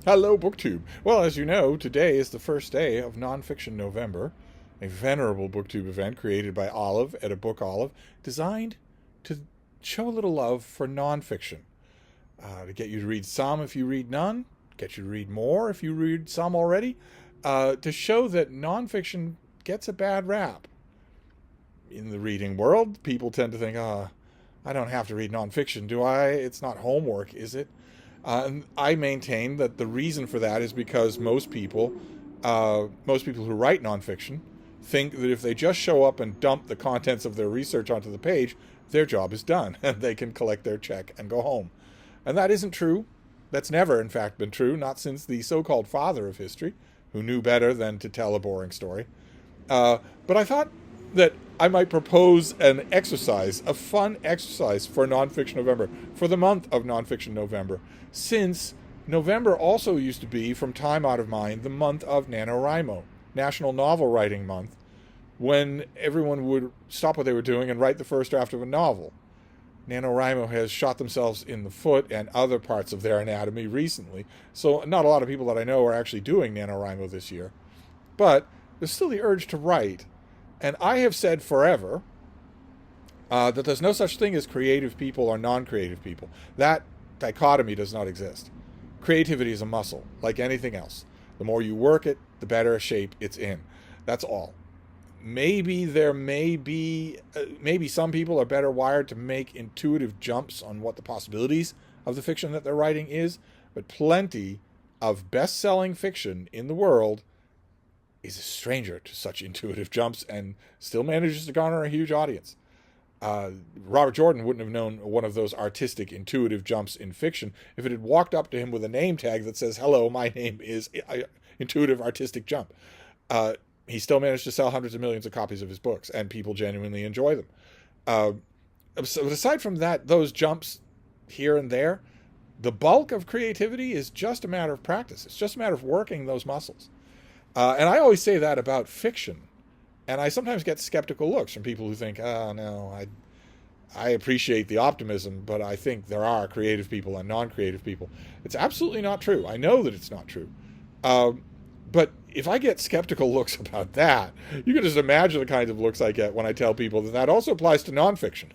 Hello, BookTube. Well, as you know, today is the first day of Nonfiction November, a venerable BookTube event created by Olive at a Book Olive, designed to show a little love for nonfiction, to get you to read some if you read none, get you to read more if you read some already, to show that nonfiction gets a bad rap. In the reading world, people tend to think, I don't have to read nonfiction, do I? It's not homework, is it? And I maintain that the reason for that is because most people who write nonfiction think that if they just show up and dump the contents of their research onto the page, their job is done and they can collect their check and go home. And that isn't true. That's never, in fact, been true, not since the so-called father of history, who knew better than to tell a boring story. But I thought that I might propose an exercise, a fun exercise for Nonfiction November, for the month of Nonfiction November, since November also used to be, from time out of mind, the month of NaNoWriMo, National Novel Writing Month, when everyone would stop what they were doing and write the first draft of a novel. NaNoWriMo has shot themselves in the foot and other parts of their anatomy recently, so not a lot of people that I know are actually doing NaNoWriMo this year. But there's still the urge to write, and I have said forever that there's no such thing as creative people or non-creative people. That dichotomy does not exist. Creativity is a muscle, like anything else. The more you work it, the better shape it's in. That's all. Maybe some people are better wired to make intuitive jumps on what the possibilities of the fiction that they're writing is, but plenty of best-selling fiction in the world is a stranger to such intuitive jumps and still manages to garner a huge audience. Robert Jordan wouldn't have known one of those artistic, intuitive jumps in fiction if it had walked up to him with a name tag that says, "Hello, my name is Intuitive Artistic Jump." He still managed to sell hundreds of millions of copies of his books, and people genuinely enjoy them. So aside from that, those jumps here and there, the bulk of creativity is just a matter of practice. It's just a matter of working those muscles. And I always say that about fiction. And I sometimes get skeptical looks from people who think, oh, no, I appreciate the optimism, but I think there are creative people and non-creative people. It's absolutely not true. I know that it's not true. But if I get skeptical looks about that, you can just imagine the kinds of looks I get when I tell people that that also applies to nonfiction.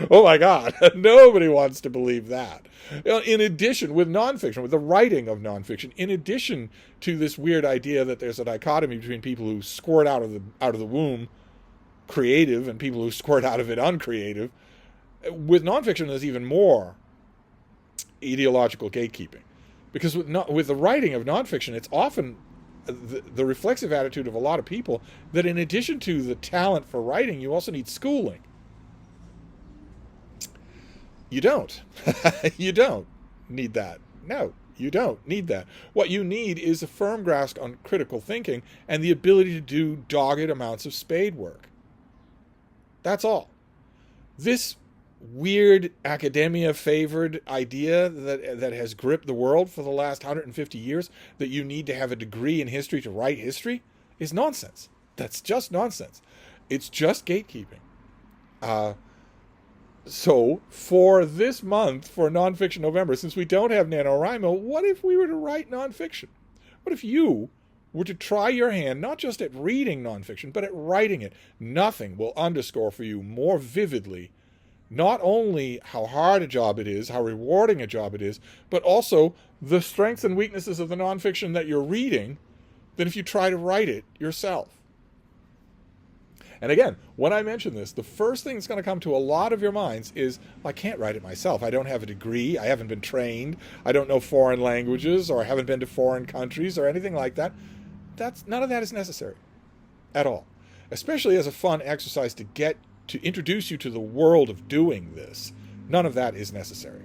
Oh my God, nobody wants to believe that. In addition, with nonfiction, with the writing of nonfiction, in addition to this weird idea that there's a dichotomy between people who squirt out of the womb creative and people who squirt out of it uncreative, with nonfiction there's even more ideological gatekeeping. Because with the writing of nonfiction, it's often the reflexive attitude of a lot of people that in addition to the talent for writing, you also need schooling. You don't. You don't need that. No, you don't need that. What you need is a firm grasp on critical thinking and the ability to do dogged amounts of spade work. That's all. This weird academia-favored idea that has gripped the world for the last 150 years, that you need to have a degree in history to write history, is nonsense. That's just nonsense. It's just gatekeeping. So, for this month, for Nonfiction November, since we don't have NaNoWriMo, what if we were to write nonfiction? What if you were to try your hand, not just at reading nonfiction, but at writing it? Nothing will underscore for you more vividly not only how hard a job it is, how rewarding a job it is, but also the strengths and weaknesses of the nonfiction that you're reading than if you try to write it yourself. And again, when I mention this, the first thing that's going to come to a lot of your minds is, well, I can't write it myself. I don't have a degree. I haven't been trained. I don't know foreign languages, or I haven't been to foreign countries or anything like that. None of that is necessary at all, especially as a fun exercise to introduce you to the world of doing this. None of that is necessary.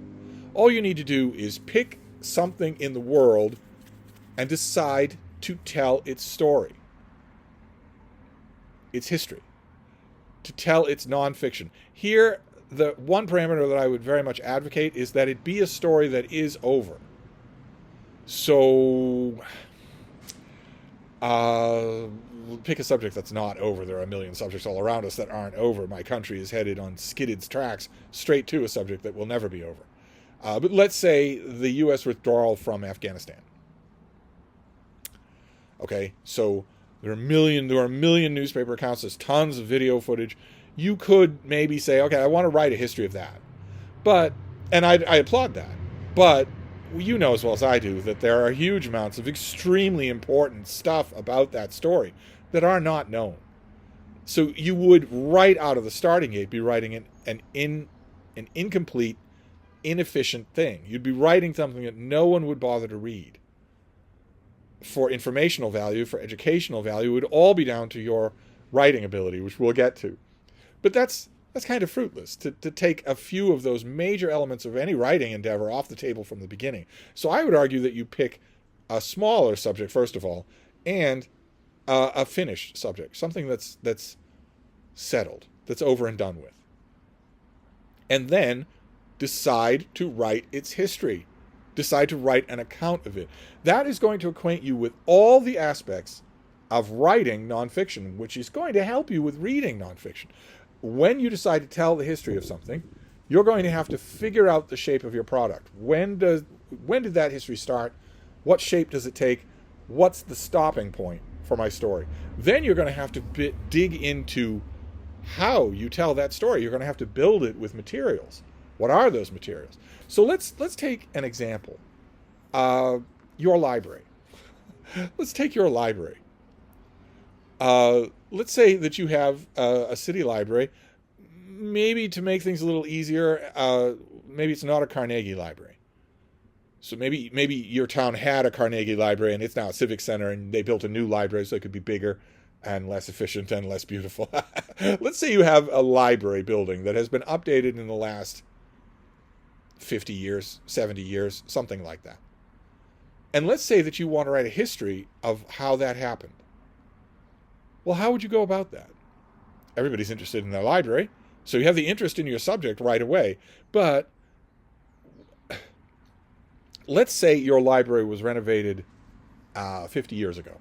All you need to do is pick something in the world and decide to tell its story, its history, to tell its nonfiction. Here, the one parameter that I would very much advocate is that it be a story that is over. So, pick a subject that's not over. There are a million subjects all around us that aren't over. My country is headed on skidded tracks straight to a subject that will never be over. But let's say the U.S. withdrawal from Afghanistan. Okay, so there are a million newspaper accounts. There's tons of video footage. You could maybe say, okay, I want to write a history of that. But, and I applaud that. But you know as well as I do that there are huge amounts of extremely important stuff about that story that are not known. So you would, right out of the starting gate, be writing an incomplete, inefficient thing. You'd be writing something that no one would bother to read. For informational value, for educational value, it would all be down to your writing ability, which we'll get to. But that's kind of fruitless, to take a few of those major elements of any writing endeavor off the table from the beginning. So I would argue that you pick a smaller subject, first of all, and a finished subject, something that's settled, that's over and done with. And then decide to write its history. Decide to write an account of it. That is going to acquaint you with all the aspects of writing nonfiction, which is going to help you with reading nonfiction. When you decide to tell the history of something, you're going to have to figure out the shape of your product. When did that history start? What shape does it take? What's the stopping point for my story? Then you're going to have to dig into how you tell that story. You're going to have to build it with materials. What are those materials? So let's take an example. Your library. Let's take your library. Let's say that you have a city library. Maybe to make things a little easier, maybe it's not a Carnegie library. So maybe your town had a Carnegie library and it's now a civic center and they built a new library so it could be bigger and less efficient and less beautiful. Let's say you have a library building that has been updated in the last 50 years, 70 years, something like that. And let's say that you want to write a history of how that happened. Well, how would you go about that? Everybody's interested in their library, so you have the interest in your subject right away. But let's say your library was renovated 50 years ago,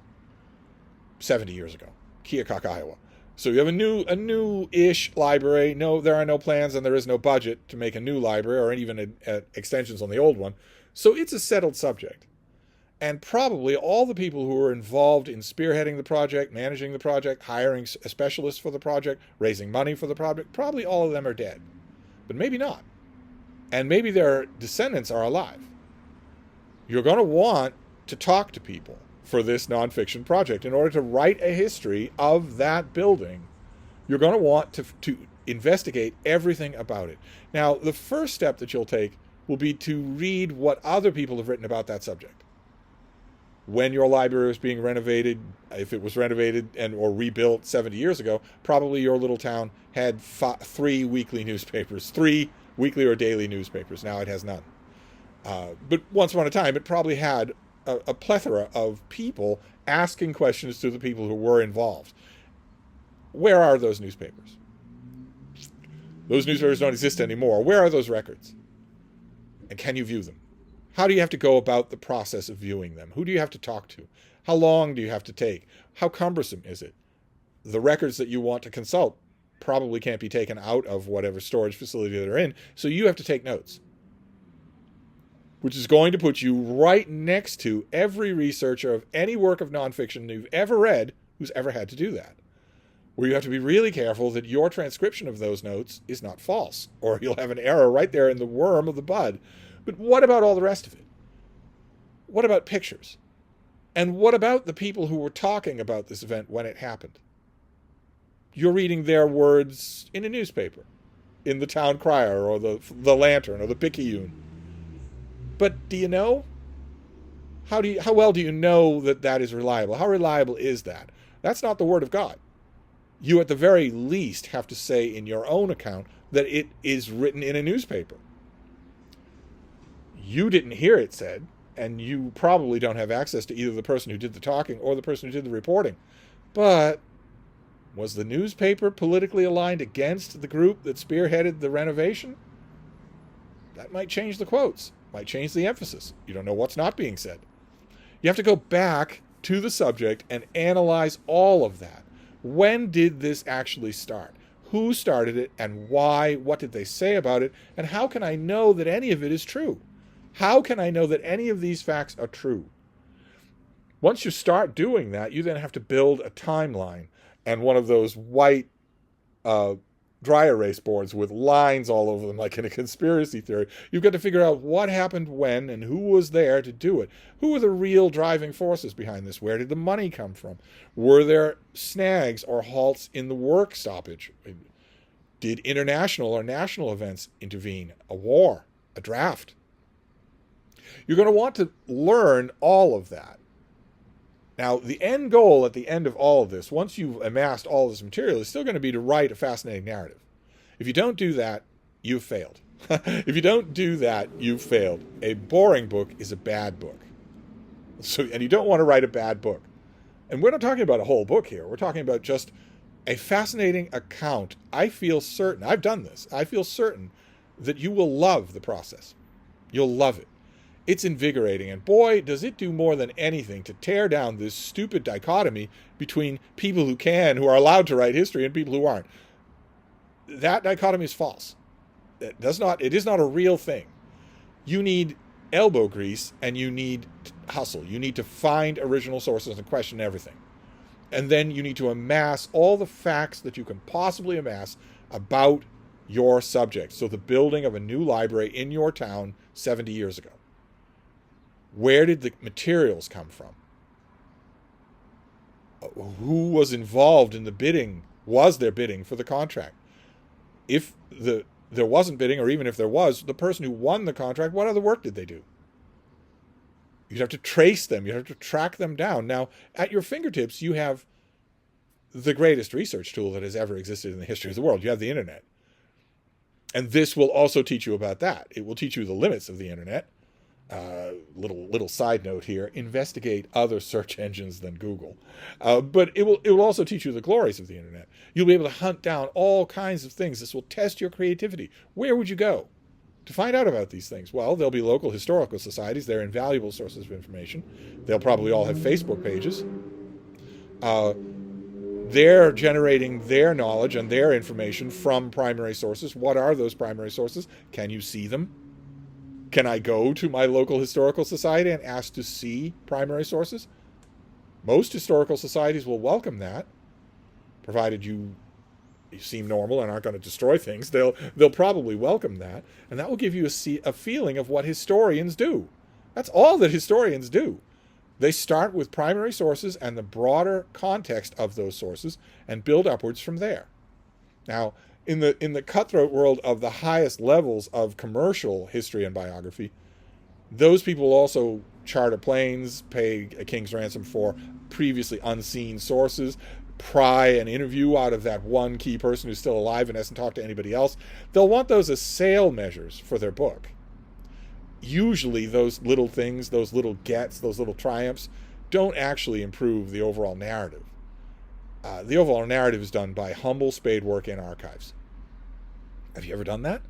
70 years ago, Keokuk, Iowa. So you have a new-ish library. No, there are no plans and there is no budget to make a new library or even extensions on the old one. So it's a settled subject. And probably all the people who were involved in spearheading the project, managing the project, hiring a specialist for the project, raising money for the project, probably all of them are dead. But maybe not. And maybe their descendants are alive. You're going to want to talk to people for this nonfiction project. In order to write a history of that building, you're going to want to investigate everything about it. Now, the first step that you'll take will be to read what other people have written about that subject. When your library was being renovated, if it was renovated or rebuilt 70 years ago, probably your little town had 3 weekly newspapers, 3 weekly or daily newspapers. Now it has none. But once upon a time, it probably had a plethora of people asking questions to the people who were involved. Where are those newspapers? Those newspapers don't exist anymore. Where are those records? And can you view them? How do you have to go about the process of viewing them? Who do you have to talk to? How long do you have to take? How cumbersome is it? The records that you want to consult probably can't be taken out of whatever storage facility they're in, so you have to take notes, which is going to put you right next to every researcher of any work of nonfiction you've ever read who's ever had to do that, where you have to be really careful that your transcription of those notes is not false, or you'll have an error right there in the worm of the bud. But what about all the rest of it? What about pictures? And what about the people who were talking about this event when it happened? You're reading their words in a newspaper, in the Town Crier or the Lantern or the Picayune. But do you know? How well do you know that that is reliable? How reliable is that? That's not the Word of God. You at the very least have to say in your own account that it is written in a newspaper. You didn't hear it said, and you probably don't have access to either the person who did the talking or the person who did the reporting. But was the newspaper politically aligned against the group that spearheaded the renovation? That might change the quotes, might change the emphasis. You don't know what's not being said. You have to go back to the subject and analyze all of that. When did this actually start? Who started it and why? What did they say about it? And how can I know that any of it is true? How can I know that any of these facts are true? Once you start doing that, you then have to build a timeline and one of those white dry erase boards with lines all over them, like in a conspiracy theory. You've got to figure out what happened when and who was there to do it. Who were the real driving forces behind this? Where did the money come from? Were there snags or halts in the work stoppage? Did international or national events intervene? A war? A draft? You're going to want to learn all of that. Now, the end goal at the end of all of this, once you've amassed all this material, is still going to be to write a fascinating narrative. If you don't do that, you've failed. If you don't do that, you've failed. A boring book is a bad book. And you don't want to write a bad book. And we're not talking about a whole book here. We're talking about just a fascinating account. I feel certain, I've done this, I feel certain that you will love the process. You'll love it. It's invigorating, and boy, does it do more than anything to tear down this stupid dichotomy between people who are allowed to write history, and people who aren't. That dichotomy is false. It is not a real thing. You need elbow grease, and you need hustle. You need to find original sources and question everything. And then you need to amass all the facts that you can possibly amass about your subject. So the building of a new library in your town 70 years ago. Where did the materials come from? Who was involved in the bidding? Was there bidding for the contract? If there wasn't bidding, or even if there was, the person who won the contract, what other work did they do? You'd have to trace them. You'd have to track them down. Now, at your fingertips, you have the greatest research tool that has ever existed in the history of the world. You have the internet. And this will also teach you about that. It will teach you the limits of the internet. Little side note here: investigate other search engines than Google. But it will also teach you the glories of the internet. You'll be able to hunt down all kinds of things. This will test your creativity. Where would you go to find out about these things? Well, there'll be local historical societies. They're invaluable sources of information. They'll probably all have Facebook pages. They're generating their knowledge and their information from primary sources. What are those primary sources? Can you see them? Can I go to my local historical society and ask to see primary sources? Most historical societies will welcome that, provided you seem normal and aren't going to destroy things. They'll probably welcome that, and that will give you a feeling of what historians do. That's all that historians do. They start with primary sources and the broader context of those sources and build upwards from there. Now, in the cutthroat world of the highest levels of commercial history and biography, those people also charter planes, pay a king's ransom for previously unseen sources, pry an interview out of that one key person who's still alive and hasn't talked to anybody else. They'll want those as sale measures for their book. Usually those little things, those little gets, those little triumphs, don't actually improve the overall narrative. The overall narrative is done by humble spade work in archives. Have you ever done that?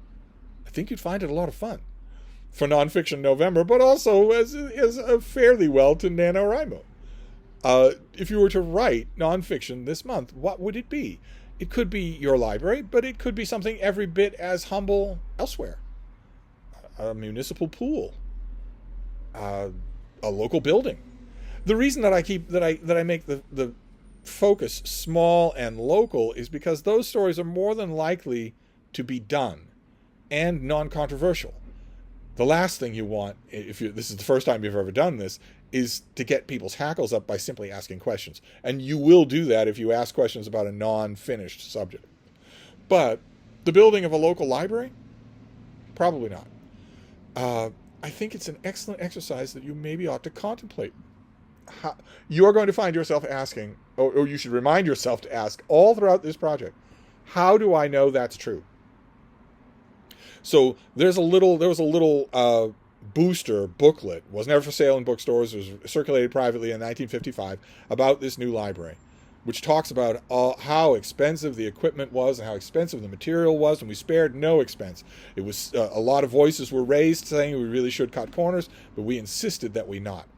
I think you'd find it a lot of fun. For Nonfiction November, but also as a fairly well to NaNoWriMo. If you were to write nonfiction this month, what would it be? It could be your library, but it could be something every bit as humble elsewhere. A municipal pool. A local building. The reason that I make the focus small and local is because those stories are more than likely to be done and non-controversial. The last thing you want, if this is the first time you've ever done this, is to get people's hackles up by simply asking questions. And you will do that if you ask questions about a non-finished subject. But the building of a local library? Probably not. I think it's an excellent exercise that you maybe ought to contemplate. You are going to find yourself asking, or you should remind yourself to ask all throughout this project, how do I know that's true? So there was a little booster booklet, was never for sale in bookstores, it was circulated privately in 1955, about this new library, which talks about how expensive the equipment was and how expensive the material was, and we spared no expense. It was a lot of voices were raised saying we really should cut corners, but we insisted that we not.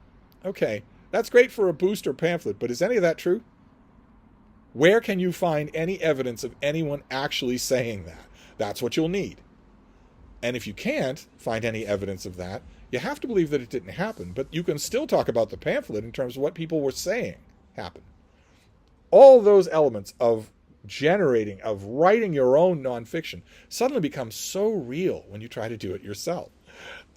Okay, that's great for a booster pamphlet, but is any of that true? Where can you find any evidence of anyone actually saying that? That's what you'll need. And if you can't find any evidence of that, you have to believe that it didn't happen, but you can still talk about the pamphlet in terms of what people were saying happened. All those elements of generating, of writing your own nonfiction, suddenly become so real when you try to do it yourself.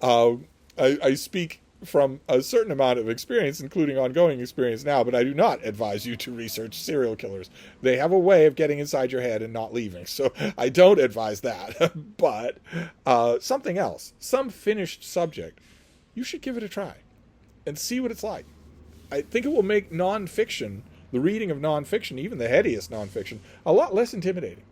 I speak from a certain amount of experience, including ongoing experience now, but I do not advise you to research serial killers. They have a way of getting inside your head and not leaving, so I don't advise that. But something else, some finished subject, you should give it a try and see what it's like. I think it will make nonfiction, the reading of nonfiction, even the headiest nonfiction, a lot less intimidating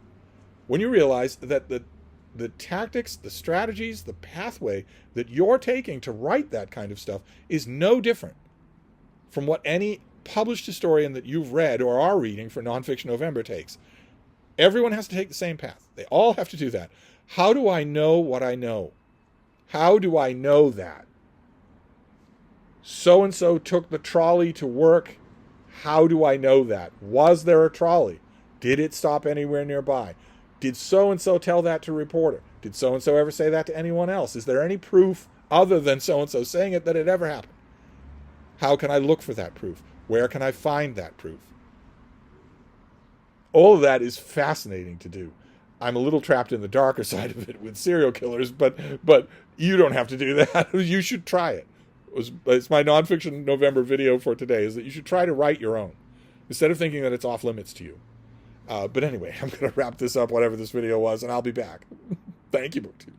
when you realize that the tactics, the strategies, the pathway that you're taking to write that kind of stuff is no different from what any published historian that you've read or are reading for Nonfiction November takes. Everyone has to take the same path. They all have to do that. How do I know what I know? How do I know that? So-and-so took the trolley to work. How do I know that? Was there a trolley? Did it stop anywhere nearby? Did so-and-so tell that to a reporter? Did so-and-so ever say that to anyone else? Is there any proof other than so-and-so saying it that it ever happened? How can I look for that proof? Where can I find that proof? All of that is fascinating to do. I'm a little trapped in the darker side of it with serial killers, but you don't have to do that. You should try it. It's my Nonfiction November video for today, is that you should try to write your own instead of thinking that it's off limits to you. But anyway, I'm going to wrap this up, whatever this video was, and I'll be back. Thank you, BookTube.